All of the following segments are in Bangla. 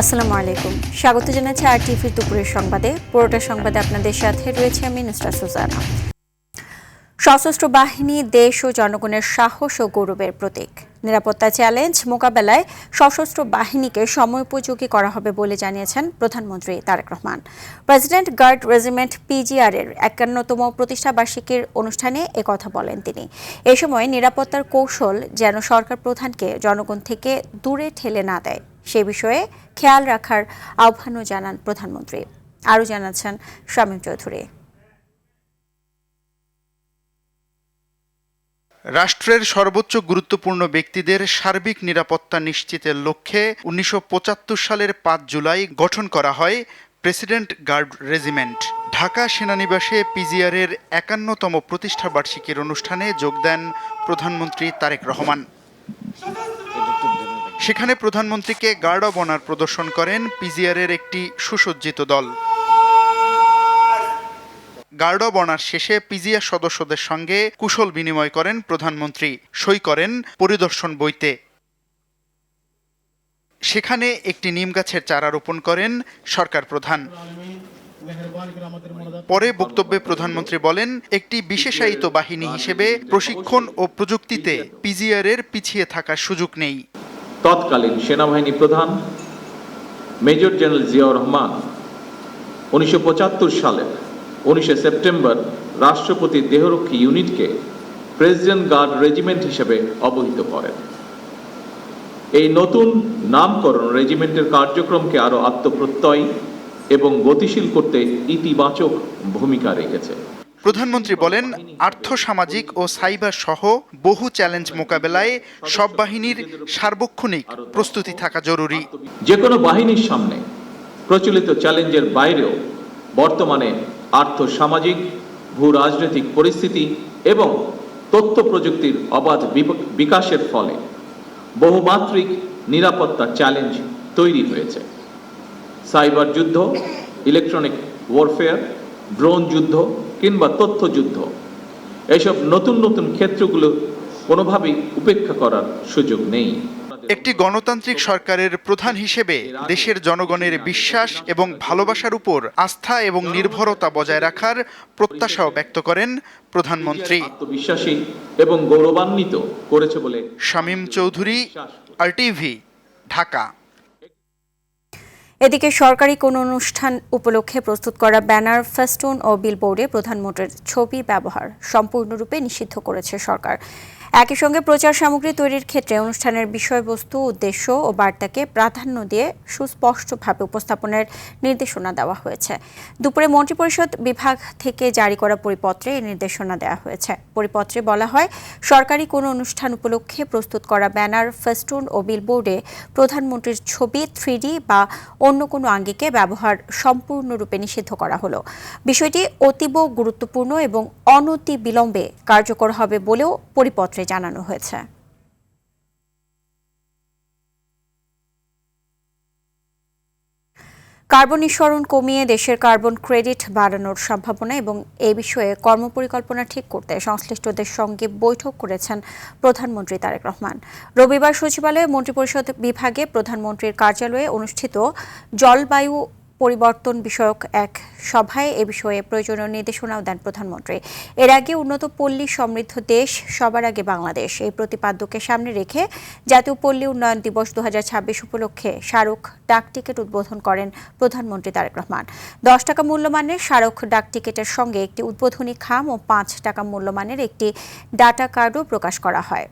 আসসালামু আলাইকুম, স্বাগত জানাচ্ছি RTV দুপুরের সংবাদে। পুরোটা সংবাদে আপনাদের সাথে রয়েছে আমি নুসরাত সুজানা। সশস্ত্র বাহিনী দেশ ও জনগণের সাহস ও গৌরবের প্রতীক। নিরাপত্তা চ্যালেঞ্জ মোকাবেলায় সশস্ত্র বাহিনীকে সময়োপযোগী করা হবে বলে জানিয়েছেন প্রধানমন্ত্রী Tarique Rahman. President guard regiment PGR এর 51তম প্রতিষ্ঠা বার্ষিকীর অনুষ্ঠানে একথা বলেন তিনি। এ সময় নিরাপত্তার কৌশল যেন সরকার প্রধানকে জনগণ থেকে দূরে ঠেলে না দেয় সে বিষয়ে খেয়াল রাখার আহ্বানও জানান প্রধানমন্ত্রী। আরও জানাচ্ছেন শামীম চৌধুরী। রাষ্ট্রের সর্বোচ্চ গুরুত্বপূর্ণ ব্যক্তিদের সার্বিক নিরাপত্তা নিশ্চিতের লক্ষ্যে 1975 সালের 5 জুলাই গঠন করা হয় প্রেসিডেন্ট গার্ড রেজিমেন্ট। ঢাকা সেনানিবাসে PGR এর 51তম প্রতিষ্ঠা বার্ষিকীর অনুষ্ঠানে যোগ দেন প্রধানমন্ত্রী তারেক রহমান। সেখানে প্রধানমন্ত্রীকে গার্ড অব অনার প্রদর্শন করেন PGR এর একটি সুসজ্জিত দল। গার্ড অব অনার শেষে PGR সদস্যদের সঙ্গে কুশল বিনিময় করেন প্রধানমন্ত্রী, সই করেন পরিদর্শন বইতে। সেখানে একটি নিম গাছের চারা রোপণ করেন সরকার প্রধান। পরে বক্তব্যে প্রধানমন্ত্রী বলেন, একটি বিশেষায়িত বাহিনী হিসেবে প্রশিক্ষণ ও প্রযুক্তিতে PGR এর পিছিয়ে থাকার সুযোগ নেই। তৎকালীন সেনাবাহিনী প্রধান মেজর জেনারেল জিয়াউর রহমান 1975 সালের 19 সেপ্টেম্বর রাষ্ট্রপতির দেহরক্ষী ইউনিটকে প্রেসিডেন্ট গার্ড রেজিমেন্ট হিসেবে অবহিত করেন। এই নতুন নামকরণ রেজিমেন্টের কার্যক্রমকে আরও আত্মপ্রত্যয়ী এবং গতিশীল করতে ইতিবাচক ভূমিকা রেখেছে। প্রধানমন্ত্রী বলেন, আর্থসামাজিক ও সাইবার সহ বহু চ্যালেঞ্জ মোকাবেলায় সব বাহিনীর সার্বক্ষণিক প্রস্তুতি থাকা জরুরি। যে কোনো বাহিনীর সামনে প্রচলিত চ্যালেঞ্জের বাইরেও বর্তমানে আর্থসামাজিক, ভূ রাজনৈতিক পরিস্থিতি এবং তথ্য প্রযুক্তির অবাধ বিকাশের ফলে বহুমাত্রিক নিরাপত্তা চ্যালেঞ্জ তৈরি হয়েছে। সাইবার যুদ্ধ, ইলেকট্রনিক ওয়ারফেয়ার, ড্রোন যুদ্ধ কিংবা তথ্য যুদ্ধ, এসব নতুন নতুন ক্ষেত্রগুলো কোনোভাবেই উপেক্ষা করার সুযোগ নেই। একটি গণতান্ত্রিক সরকারের প্রধান হিসেবে দেশের জনগণের বিশ্বাস এবং ভালোবাসার উপর আস্থা এবং নির্ভরতা বজায় রাখার প্রত্যাশাও ব্যক্ত করেন প্রধানমন্ত্রী। আত্মবিশ্বাসী এবং গৌরবান্বিত করেছে বলে শামীম চৌধুরী, RTV, ঢাকা। এদিকে সরকারি কোনো অনুষ্ঠান উপলক্ষে প্রস্তুত করা ব্যানার, ফেস্টুন ও বিলবোর্ডে প্রধানমন্ত্রীর ছবি ব্যবহার সম্পূর্ণরূপে নিষিদ্ধ করেছে সরকার। একই সঙ্গে প্রচার সামগ্রী তৈরির ক্ষেত্রে অনুষ্ঠানের বিষয়বস্তু, উদ্দেশ্য ও বার্তাকে প্রাধান্য দিয়ে সুস্পষ্টভাবে উপস্থাপনের নির্দেশনা দেওয়া হয়েছে। দুপুরে মন্ত্রিপরিষদ বিভাগ থেকে জারি করা পরিপত্রে এই নির্দেশনা দেওয়া হয়েছে। পরিপত্রে বলা হয়, সরকারি কোনো অনুষ্ঠান উপলক্ষে প্রস্তুত করা ব্যানার, ফেস্টুন ও বিলবোর্ডে প্রধানমন্ত্রীর ছবি 3D বা অন্য কোনো আঙ্গিকে ব্যবহার সম্পূর্ণরূপে নিষিদ্ধ করা হলো। বিষয়টি অতীব গুরুত্বপূর্ণ এবং অনতি বিলম্বে কার্যকর হবে বলেও পরিপত্রে জানানো হয়েছে। কার্বন নিঃসরণ কমিয়ে দেশের কার্বন ক্রেডিট বাড়ানোর সম্ভাবনা এবং এই বিষয়ে কর্মপরিকল্পনা ঠিক করতে সংশ্লিষ্টদের সঙ্গে বৈঠক করেছেন প্রধানমন্ত্রী তারেক রহমান। রবিবার সচিবালয়ে মন্ত্রিপরিষদ বিভাগে প্রধানমন্ত্রীর কার্যালয়ে অনুষ্ঠিত জলবায়ু পরিবর্তন বিষয়ক এক সভায় এ বিষয়ে প্রয়োজনীয় নির্দেশনাও দেন প্রধানমন্ত্রী। এর আগে উন্নত পল্লী সমৃদ্ধ দেশ সবার আগে বাংলাদেশ এই প্রতিপাদ্যকে সামনে রেখে জাতীয় পল্লী উন্নয়ন দিবস 2026 উপলক্ষে স্মারক ডাক টিকিট উদ্বোধন করেন প্রধানমন্ত্রী তারেক রহমান। 10 টাকা মূল্যমানের স্মারক ডাক টিকিটের সঙ্গে একটি উদ্বোধনী খাম ও 5 টাকা মূল্যমানের একটি ডাটা কার্ডও প্রকাশ করা হয়।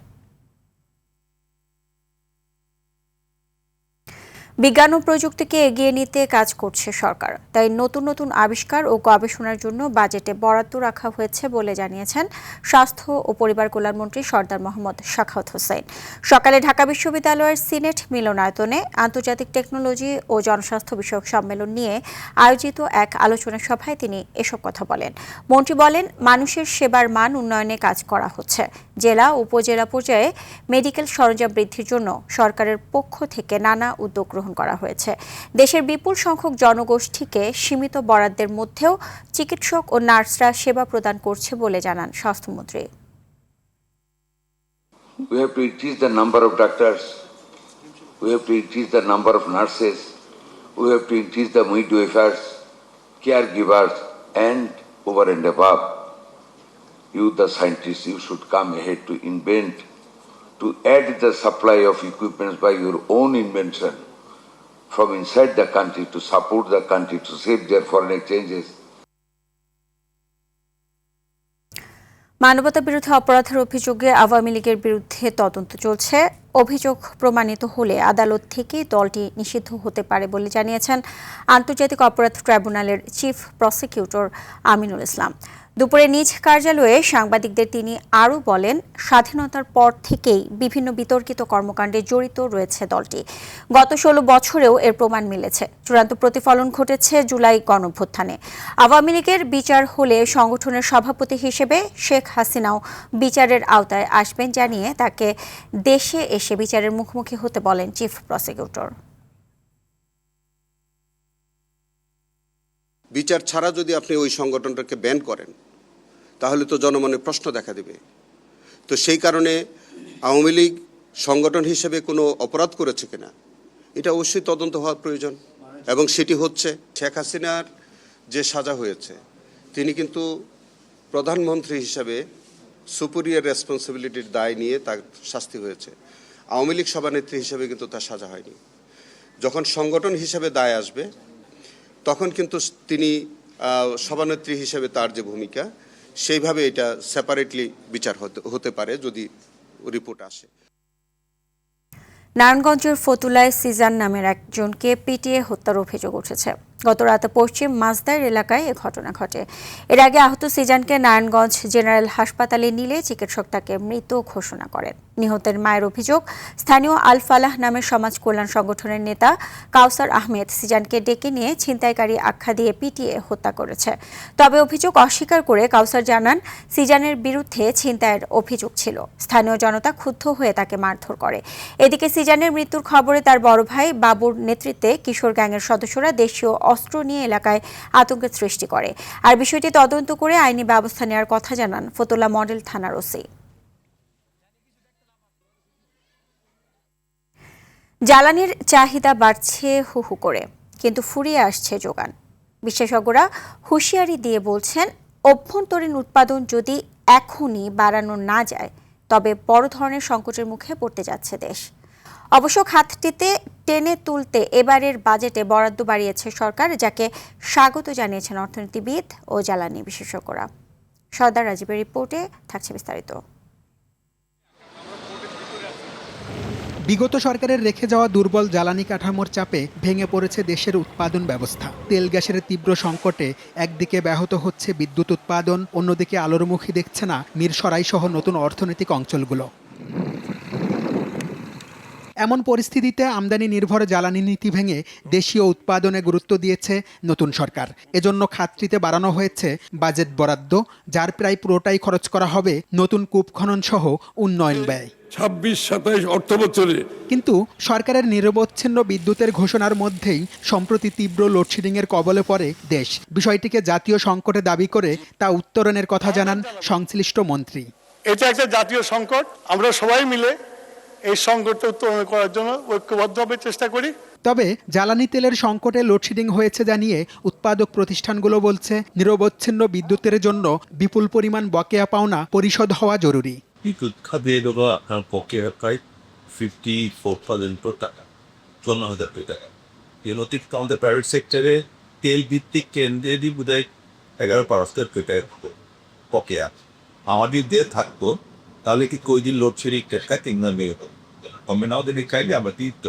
বিজ্ঞান ও প্রযুক্তিকে এগিয়ে নিতে কাজ করছে সরকার, তাই নতুন নতুন আবিষ্কার ও গবেষণার জন্য বাজেটে বরাদ্দ রাখা হয়েছে বলে জানিয়েছেন স্বাস্থ্য ও পরিবার কল্যাণমন্ত্রী সরদার মোহাম্মদ সাখাওয়াত হোসেন। সকালে ঢাকা বিশ্ববিদ্যালয়ের সিনেট মিলনায়তনে আন্তর্জাতিক টেকনোলজি ও জনস্বাস্থ্য বিষয়ক সম্মেলন নিয়ে আয়োজিত এক আলোচনা সভায় তিনি এসব কথা বলেন। মন্ত্রী বলেন, মানুষের সেবার মান উন্নয়নে কাজ করা হচ্ছে। জেলা উপজেলা পর্যায়ে মেডিকেল সরঞ্জাম বৃদ্ধির জন্য সরকারের পক্ষ থেকে নানা উদ্যোগ গ্রহণ করা হয়েছে। দেশের বিপুল সংখ্যক জনগোষ্ঠীকে সীমিত বরাদ্দের মধ্যেও চিকিৎসক ও নার্সরা সেবা প্রদান করছে বলে জানান স্বাস্থ্যমন্ত্রী। We have to increase the number of doctors, we have to increase the number of nurses, we have to increase the midwiferys, caregivers, and over and above, you, the scientists, you should come ahead to invent, to add the supply of equipment by your own invention from inside the country to support the country to save their foreign exchanges. মানবতা বিরোধী অপরাধের অভিযোগে আওয়ামী লীগের বিরুদ্ধে তদন্ত চলছে। অভিযোগ প্রমাণিত হলে আদালত থেকে দলটি নিষিদ্ধ হতে পারে বলে জানিয়েছেন আন্তর্জাতিক অপরাধ ট্রাইব্যুনালের চিফ প্রসিকিউটর আমিনুল ইসলাম। দুপুরে নিজ কার্যালয়ে সাংবাদিকদের তিনি আরও বলেন, স্বাধীনতার পর থেকেই বিভিন্ন বিতর্কিত কর্মকাণ্ডে জড়িত রয়েছে দলটি। গত 16 বছরেও এর প্রমাণ মিলেছে। চূড়ান্ত প্রতিফলন ঘটেছে জুলাই গণঅভ্যুত্থানে। আওয়ামী লীগের বিচার হলে সংগঠনের সভাপতি হিসেবে শেখ হাসিনাও বিচারের আওতায় আসবেন জানিয়ে তাকে দেশে এসে বিচারের মুখোমুখি হতে বলেন চিফ প্রসিকিউটর। বিচার ছাড়া যদি আপনি ওই সংগঠনটাকে ব্যান করেন তাহলে তো জনমনে প্রশ্ন দেখা দেবে। তো সেই কারণে আওয়ামী লীগ সংগঠন হিসেবে কোনো অপরাধ করেছে কিনা এটা অবশ্যই তদন্ত হওয়ার প্রয়োজন, এবং সেটি হচ্ছে। শেখ হাসিনার যে সাজা হয়েছে, তিনি কিন্তু প্রধানমন্ত্রী হিসাবে সুপিরিয়র রেসপন্সিবিলিটির দায় নিয়ে তার শাস্তি হয়েছে। আওয়ামী লীগ সভানেত্রী হিসেবে কিন্তু তার সাজা হয়নি। যখন সংগঠন হিসেবে দায় আসবে তখন কিন্তু তিনি সভানেত্রী হিসেবে তার যে ভূমিকা, সেইভাবে এটা সেপারেটলি বিচার হতে পারে যদি রিপোর্ট আসে। নারায়ণগঞ্জের ফতুল্লায় সিজান নামের একজনকে পিটিয়ে হত্যার অভিযোগ উঠেছে। গতরাতে পশ্চিম মাসদাইর এলাকায় এ ঘটনা ঘটে। এর আগে আহত সিজানকে নারায়ণগঞ্জ জেনারেল হাসপাতালে নিলে চিকিৎসক তাকে মৃত ঘোষণা করেন। নিহতের মায়ের অভিযোগ, স্থানীয় আল ফালাহ নামের সমাজ কল্যাণ সংগঠনের নেতা কাউসার আহমেদ সিজানকে ডেকে নিয়ে ছিনতাইকারী আখ্যা দিয়ে পিটিয়ে হত্যা করেছে। তবে অভিযোগ অস্বীকার করে কাউসার জানান, সিজানের বিরুদ্ধে ছিনতাইয়ের অভিযোগ ছিল। স্থানীয় জনতা ক্ষুব্ধ হয়ে তাকে মারধর করে। এদিকে সিজানের মৃত্যুর খবরে তার বড় ভাই বাবুর নেতৃত্বে কিশোর গ্যাংয়ের সদস্যরা দেশীয় অস্ত্র নিয়ে এলাকায় আতঙ্কের সৃষ্টি করে। আর বিষয়টি তদন্ত করে আইনি ব্যবস্থা নেওয়ার কথা জানান ফতুল্লা মডেল থানার ওসি। জ্বালানির চাহিদা বাড়ছে হু হু করে, কিন্তু ফুরিয়ে আসছে যোগান। বিশেষজ্ঞরা হুঁশিয়ারি দিয়ে বলছেন, অভ্যন্তরীণ উৎপাদন যদি এখনই বাড়ানো না যায় তবে বড় ধরনের সংকটের মুখে পড়তে যাচ্ছে দেশ। অবশ্য খাতটিতে টেনে তুলতে এবারের বাজেটে বরাদ্দ বাড়িয়েছে সরকার, যাকে স্বাগত জানিয়েছেন অর্থনীতিবিদ ও জ্বালানি বিশেষজ্ঞরা। সর্দার রাজীবের রিপোর্টে থাকছে বিস্তারিত। বিগত সরকারের রেখে যাওয়া দুর্বল জ্বালানি কাঠামোর চাপে ভেঙে পড়েছে দেশের উৎপাদন ব্যবস্থা। তেল গ্যাসের তীব্র সংকটে একদিকে ব্যাহত হচ্ছে বিদ্যুৎ উৎপাদন, অন্যদিকে আলোর মুখী দেখছে না মিরসরাই সহ নতুন অর্থনৈতিক অঞ্চলগুলো। এমন পরিস্থিতিতে আমদানি নির্ভর জ্বালানি নীতি ভেঙে দেশীয় উৎপাদনে গুরুত্ব দিয়েছে নতুন সরকার। এজন্য খাতটিতে বাড়ানো হয়েছে বাজেট বরাদ্দ, যার প্রায় পুরোটাই খরচ করা হবে নতুন কূপ খনন সহ উন্নয়ন ব্যয়। 26-27 অর্থবছরে কিন্তু সরকারের নিরবচ্ছিন্ন বিদ্যুতের ঘোষণার মধ্যেই সম্প্রতি তীব্র লোডশেডিংয়ের কবলে পড়ে দেশ। বিষয়টিকে জাতীয় সংকটে দাবি করে তা উত্তরণের কথা জানান সংশ্লিষ্ট মন্ত্রী। এটা একটা জাতীয় সংকট, আমরা সবাই মিলে এই সংকটটা উত্তরণ করার জন্য ঐক্যবদ্ধভাবে চেষ্টা করি। তবে জ্বালানি তেলের সংকটে লোডশেডিং হয়েছে জানিয়ে উৎপাদক প্রতিষ্ঠানগুলো বলছে, নিরবচ্ছিন্ন বিদ্যুতের জন্য বিপুল পরিমাণ বকেয়া পাওনা পরিশোধ হওয়া জরুরি। বিদ্যুৎ খাতে আপনার বকেয়া প্রায় 54,000 টাকা, 14,000 টাকা। অতিরিক্ত আমাদের প্রাইভেট সেক্টরে তেল ভিত্তিক কেন্দ্রেরই বোধ হয় 11,000 টাকা বকেয়া আমাদের দিয়ে থাকতো, তাহলে কি কই লোডশেডিং কমে না ওদের খাইলে আমরা দিত।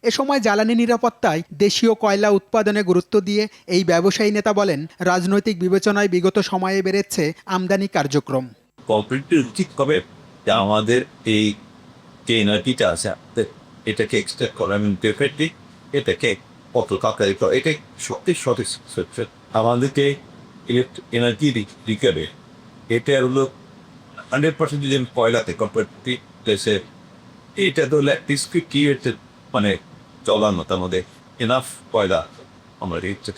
এ সময় জ্বালানি নিরাপত্তায় দেশীয় কয়লা উৎপাদনে গুরুত্ব দিয়ে এই ব্যবসায়ী নেতা বলেন, রাজনৈতিক বিবেচনায় বিগত সময়ে বেড়েছে আমদানি কার্যক্রম। কোঅপারেটিভ ঠিক কবে আমাদের এই যে এনার্জিটা আছে এটাকে এক্সট্রাক্ট করা, আমি ডেফিনেটলি এটাকে কত টাকা দিতে, এটাই সঠিক আমাদেরকে এনার্জি রিকারে এটা হলো 100% যদি আমি কয়লাতে কোঅপারেটিভ দেশে এটা তো ডিসক্রিট মানে চলার মতো আমাদের এনাফ কয়লা আমরা দিচ্ছি।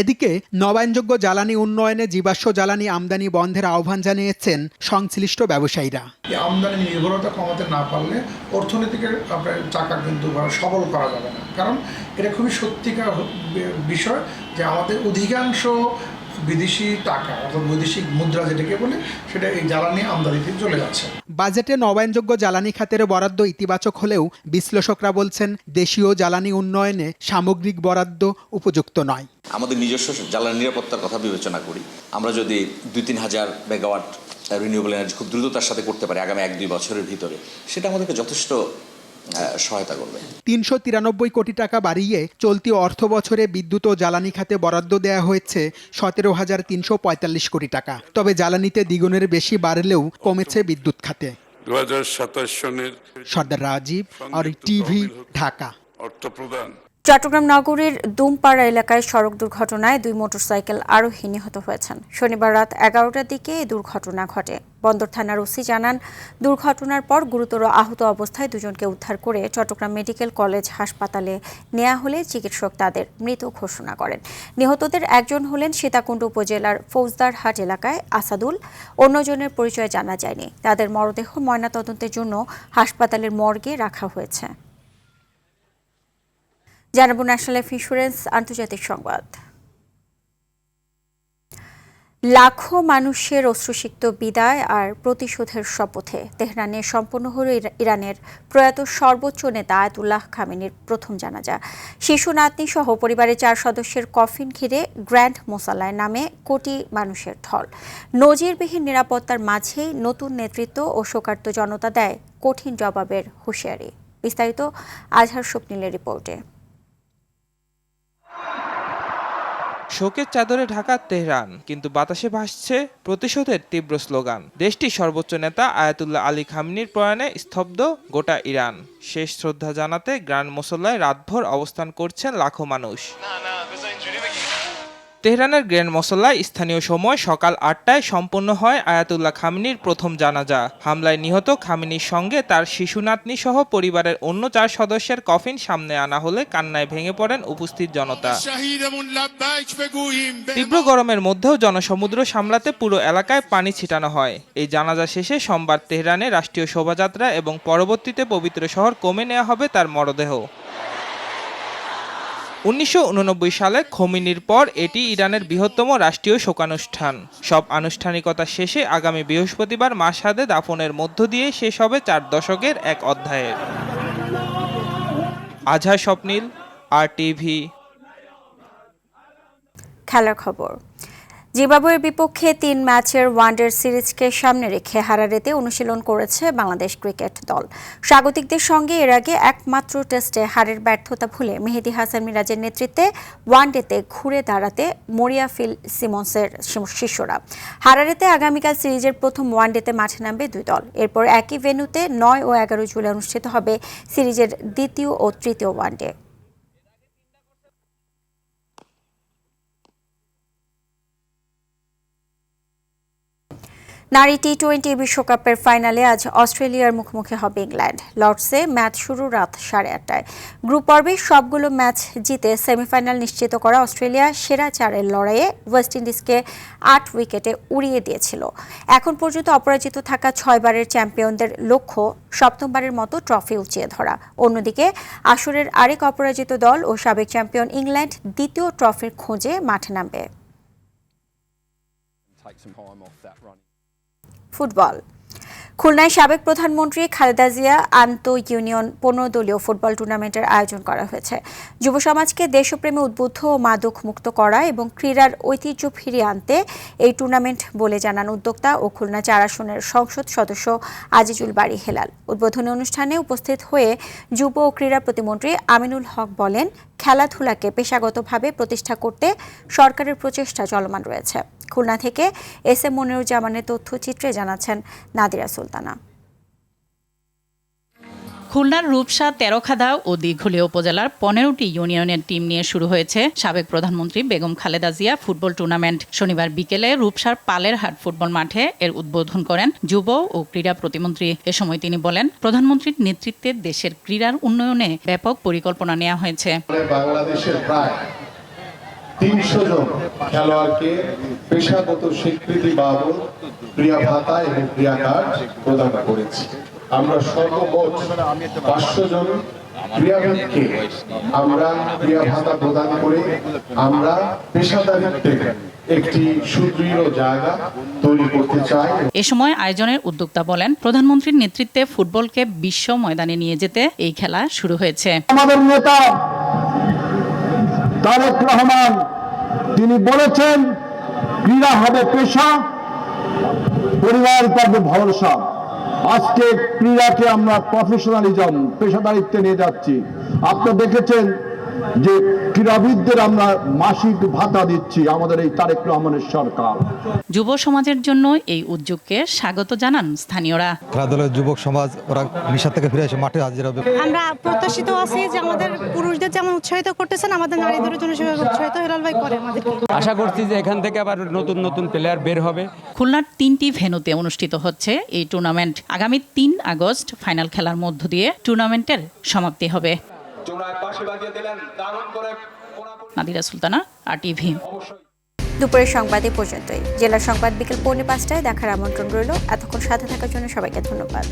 এদিকে নবায়নযোগ্য জ্বালানি উন্নয়নে জীবাশ্ম জ্বালানি আমদানি বন্ধের আহ্বান জানিয়েছেন সংশ্লিষ্ট ব্যবসায়ীরা। আমদানি নির্ভরতা কমাতে না পারলে অর্থনীতিকে আপনার চাকা কিন্তু সবল করা যাবে না, কারণ এটা খুবই সত্যিকার বিষয় যে আমাদের অধিকাংশ বিদেশি টাকা অর্থাৎ বৈদেশিক মুদ্রা যেটাকে বলে সেটা এই জ্বালানি আমদানিতে চলে যাচ্ছে। বাজেটে নবায়নযোগ্য জ্বালানি খাতের বরাদ্দ ইতিবাচক হলেও বিশ্লেষকরা বলছেন দেশীয় জ্বালানি উন্নয়নে সামগ্রিক বরাদ্দ উপযুক্ত নয়। আমাদের নিজস্ব জ্বালানি নিরাপত্তার কথা বিবেচনা করি, আমরা যদি 2-3 হাজার মেগাওয়াট রিনিউয়েবল এনার্জি খুব দ্রুততার সাথে করতে পারি আগামী 1-2 বছরের ভিতরে, সেটা আমাদেরকে যথেষ্ট সহায়তা করবে। 393 কোটি টাকা বাড়িয়ে চলতি অর্থ বছরে বিদ্যুৎ ও জ্বালানি খাতে বরাদ্দ দেওয়া হয়েছে 17,345 কোটি টাকা। তবে জ্বালানিতে দ্বিগুণের বেশি বাড়লেও কমেছে বিদ্যুৎ খাতে। 2027 সনের সর্দার রাজীব আর টিভি, ঢাকা। অর্থ প্রদান। চট্টগ্রাম নগরীর দুমপাড়া এলাকায় সড়ক দুর্ঘটনায় 2 মোটরসাইকেল আরোহী নিহত হয়েছেন। শনিবার রাত 11টার দিকে এই দুর্ঘটনা ঘটে। বন্দর থানার ওসি জানান, দুর্ঘটনার পর গুরুতর আহত অবস্থায় দুজনকে উদ্ধার করে চট্টগ্রাম মেডিকেল কলেজ হাসপাতালে নেওয়া হলে চিকিৎসক তাদের মৃত ঘোষণা করেন। নিহতদের একজন হলেন সীতাকুণ্ড উপজেলার ফৌজদারহাট এলাকায় আসাদুল, অন্যজনের পরিচয় জানা যায়নি। তাদের মরদেহ ময়নাতদন্তের জন্য হাসপাতালের মর্গে রাখা হয়েছে। জানাবো ন্যাশনাল লাইফ ইন্স্যুরেন্স আন্তর্জাতিক সংবাদ। লাখো মানুষের অশ্রুসিক্ত বিদায় আর প্রতিশোধের শপথে তেহরানে সম্পন্ন হল ইরানের প্রয়াত সর্বোচ্চ নেতা আয়াতুল্লাহ খামেনির প্রথম জানাজা। শিশু নাতনি সহ পরিবারের 4 সদস্যের কফিন ঘিরে গ্র্যান্ড মোসাল্লায় নামে কোটি মানুষের ঢল। নজিরবিহীন নিরাপত্তার মাঝেই নতুন নেতৃত্ব ও শোকার্ত জনতা দেয় কঠিন জবাবের হুঁশিয়ারি। বিস্তারিত আজহার স্বপ্নিলের রিপোর্টে। শোকের চাদরে ঢাকা তেহরান, কিন্তু বাতাসে ভাসছে প্রতিশোধের তীব্র স্লোগান। দেশটির সর্বোচ্চ নেতা আয়াতুল্লাহ আলী খামেনির প্রয়াণে স্তব্ধ গোটা ইরান। শেষ শ্রদ্ধা জানাতে গ্র্যান্ড মোসল্লায় রাতভর অবস্থান করছেন লাখো মানুষ। তেহরানের গ্র্যান্ড মোসল্লায় স্থানীয় সময় সকাল 8টায় সম্পন্ন হয় আয়াতুল্লাহ খামেনির প্রথম জানাজা। হামলায় নিহত খামেনির সঙ্গে তার শিশু নাতনি সহ পরিবারের অন্য 4 সদস্যের কফিন সামনে আনা হলে কান্নায় ভেঙে পড়েন উপস্থিত জনতা। তীব্র গরমের মধ্যেও জনসমুদ্র সামলাতে পুরো এলাকায় পানি ছিটানো হয়। এই জানাজা শেষে সোমবার তেহরানে রাষ্ট্রীয় শোভাযাত্রা এবং পরবর্তীতে পবিত্র শহর কমে নেওয়া হবে তার মরদেহ। 1989 সালে খোমেনির পর এটি ইরানের বৃহত্তম রাষ্ট্রীয় শোকানুষ্ঠান। সব আনুষ্ঠানিকতা শেষে আগামী বৃহস্পতিবার মাশহাদে দাফনের মধ্য দিয়ে শেষ হবে 4 দশকের এক অধ্যায়ের। আজহার স্বপ্নিল, RTV। খেলার খবর। জিম্বাবুয়ের বিপক্ষে 3 ম্যাচের ওয়ানডে সিরিজকে সামনে রেখে হারারেতে অনুশীলন করেছে বাংলাদেশ ক্রিকেট দল। স্বাগতিকদের সঙ্গে এর আগে একমাত্র টেস্টে হারের ব্যর্থতা ভুলে মেহেদী হাসান মিরাজের নেতৃত্বে ওয়ানডেতে ঘুরে দাঁড়াতে মরিয়া ফিল সিমন্সের শিষ্যরা। হারারেতে আগামীকাল সিরিজের প্রথম ওয়ানডেতে মাঠে নামবে 2 দল। এরপর একই ভেন্যুতে 9 ও 11 জুলাই অনুষ্ঠিত হবে সিরিজের দ্বিতীয় ও তৃতীয় ওয়ানডে। নারী টি-20 বিশ্বকাপের ফাইনালে আজ অস্ট্রেলিয়ার মুখোমুখি হবে ইংল্যান্ড। লর্ডসে ম্যাচ শুরু রাত 8:30টায়। গ্রুপ পর্বে সবগুলো ম্যাচ জিতে সেমিফাইনাল নিশ্চিত করা অস্ট্রেলিয়া সেরা 4-এর লড়াইয়ে ওয়েস্ট ইন্ডিজকে 8 উইকেটে উড়িয়ে দিয়েছিল। এখন পর্যন্ত অপরাজিত থাকা 6 বারের চ্যাম্পিয়নদের লক্ষ্য 7মবারের মতো ট্রফি উঁচিয়ে ধরা। অন্যদিকে আসরের আরেক অপরাজিত দল ও সাবেক চ্যাম্পিয়ন ইংল্যান্ড দ্বিতীয় ট্রফির খোঁজে মাঠে নামবে। ফুটবল। খুলনায় সাবেক প্রধানমন্ত্রী খালেদা জিয়া আন্তঃ-ইউনিয়ন 15 দলীয় ফুটবল টুর্নামেন্টের আয়োজন করা হয়েছে। যুব সমাজকে দেশপ্রেমে উদ্বুদ্ধ ও মাদক মুক্ত করা এবং ক্রীড়ার ঐতিহ্য ফিরিয়ে আনতে এই টুর্নামেন্ট বলে জানান উদ্যোক্তা ও খুলনা 4 আসনের সংসদ সদস্য আজিজুল বারী হেলাল। উদ্বোধনী অনুষ্ঠানে উপস্থিত হয়ে যুব ও ক্রীড়া প্রতিমন্ত্রী আমিনুল হক বলেন, খেলাধুলাকে পেশাগতভাবে প্রতিষ্ঠা করতে সরকারের প্রচেষ্টা চলমান রয়েছে। খুলনা থেকে SM মনিরুজ্জামানের তথ্যচিত্রে জানাচ্ছেন নাদিরা সুলতানা। খুলনার রূপসা, তেরখাদা ও দীঘলিয়া উপজেলার 15টি ইউনিয়নের টিম নিয়ে শুরু হয়েছে সাবেক প্রধানমন্ত্রী বেগম খালেদা জিয়া ফুটবল টুর্নামেন্ট। শনিবার বিকেলে রূপসার পালেরহাট ফুটবল মাঠে এর উদ্বোধন করেন যুব ও ক্রীড়া প্রতিমন্ত্রী। এ সময় তিনি বলেন, প্রধানমন্ত্রীর নেতৃত্বে দেশের ক্রীড়ার উন্নয়নে ব্যাপক পরিকল্পনা নেওয়া হয়েছে। বাংলাদেশের প্রায় 300 জন খেলোয়াড়কে পেশাগত স্বীকৃতি বাবদ ক্রিয়া ভাতা এবং ক্রিয়া কার্ড প্রদান করেছি। আমরা সর্বমোট 500 জন ক্রীড়াবিদকে আমরা ক্রিয়া ভাতা প্রদান করে আমরা পেশাদারিত্বের একটি সুদৃঢ় জায়গা তৈরি করতে চাই। এ সময় আয়োজনের উদ্যোক্তা বলেন, প্রধানমন্ত্রীর নেতৃত্বে ফুটবলকে বিশ্ব ময়দানে নিয়ে যেতে এই খেলা শুরু হয়েছে। আমাদের নেতা তারেক রহমান তিনি বলেছেন ক্রীড়া হবে পেশা, পরিবার পাবে ভরসা। আজকে ক্রীড়াকে আমরা প্রফেশনালিজম পেশাদারিত্বে নিয়ে যাচ্ছি। আপনারা দেখেছেন যে ক্রীড়াবিদদের আমরা মাসিক ভাতা দিচ্ছি আমাদের এই তারেক রহমানের সরকার। যুব সমাজের জন্য এই উদ্যোগকে স্বাগত জানান স্থানীয়রা। খেলাধুলার যুবক সমাজ ওরা নিশা থেকে ফিরে এসে মাঠে হাজির হবে। আমরা প্রত্যাশিত আছি যে আমাদের পুরুষদের যেমন উৎসাহিত করতেছেন আমাদের নারীদের জন্য সেভাবে উৎসাহিত হেলাল ভাই করে আমাদেরকে। আশা করছি যে এখান থেকে আবার নতুন নতুন প্লেয়ার বের হবে। খুলনার 3টি ভেন্যুতে অনুষ্ঠিত হচ্ছে এই টুর্নামেন্ট। আগামী 3 আগস্ট ফাইনাল খেলার মধ্য দিয়ে টুর্নামেন্টের সমাপ্তি হবে। নাদিরা সুলতানা, RTV। দুপুরের সংবাদ এ পর্যন্তই। জেলা সংবাদ বিকেল 4:45টায় দেখার আমন্ত্রণ রইল। এতক্ষণ সাথে থাকার জন্য সবাইকে ধন্যবাদ।